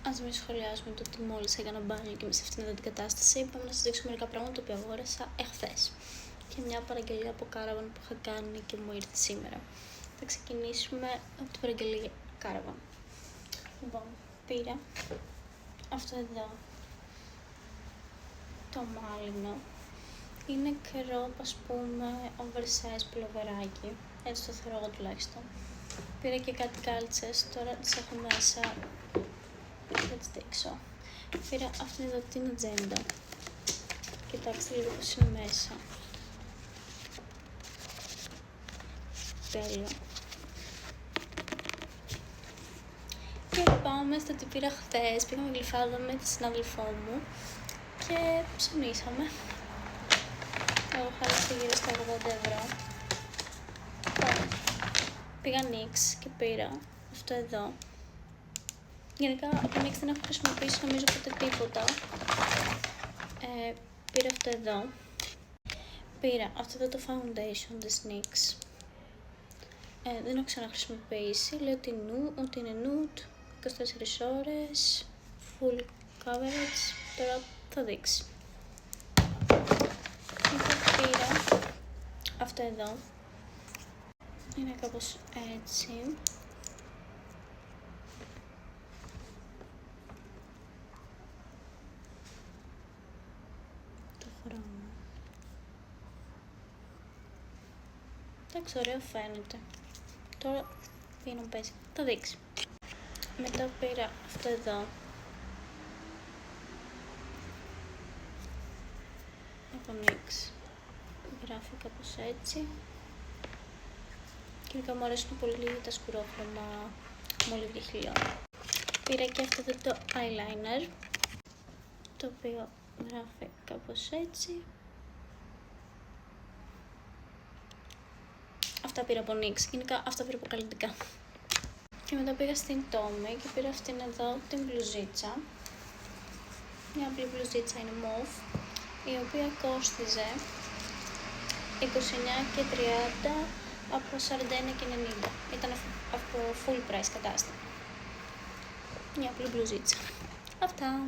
Ας μην σχολιάσουμε το ότι μόλις έκανα μπάνιο και είμαι σε αυτήν εδώ την κατάσταση. Πάμε να σας δείξω μερικά πράγματα που αγόρασα εχθές. Και μια παραγγελία από Caravan που είχα κάνει και μου ήρθε σήμερα. Θα ξεκινήσουμε από την παραγγελία Caravan. Λοιπόν, πήρα αυτό εδώ, το μάλινο. Είναι κρόπ, ας πούμε, oversize πουλοβεράκι. Έτσι το θεωρώ εγώ τουλάχιστον. Πήρα και κάτι κάλτσες, τώρα τις έχω μέσα. Θα τις δείξω. Πήρα αυτήν εδώ την ατζέντα. Κοιτάξτε λίγο πως είναι μέσα. Τέλειο. Και πάμε στο τι πήρα χθες. Πήγαμε γλυφάδα με τη συνάδελφό μου και ψωνίσαμε. Εγώ χάρισα γύρω στα 80€. Πήγα Νίξ και πήρα αυτό εδώ. Γενικά από Νίξ δεν έχω χρησιμοποιήσει νομίζω ποτέ τίποτα. Πήρα αυτό εδώ. Πήρα αυτό εδώ το foundation της Νίξ. Δεν έχω ξαναχρησιμοποιήσει. Λέει ότι είναι nude, 24 ώρες, full coverage. Τώρα θα δείξει. Και πήρα αυτό εδώ. Είναι κάπως έτσι. Το χρώμα. Εντάξει, ωραίο φαίνεται. Τώρα πήγαινε να παίζει. Θα δείξει. Μετά πήρα αυτό εδώ. Από Νίξ. Γράφει κάπως έτσι. Γενικά μου αρέσουν πολύ τα σκουρόχρωμα μολύβι χιλιών. Πήρα και αυτό εδώ το eyeliner, το οποίο γράφει κάπως έτσι. Αυτά πήρα από Νίξ, γενικά αυτά πήρα από καλλιτικά. Και μετά πήγα στην Tommy και πήρα αυτήν εδώ την μπλουζίτσα. Μια απλή μπλουζίτσα, είναι μοβ, η οποία κόστιζε 29 και 30 από 41 και 90. Ήταν από full price κατάσταση. Μια απλή μπλουζίτσα. Αυτά.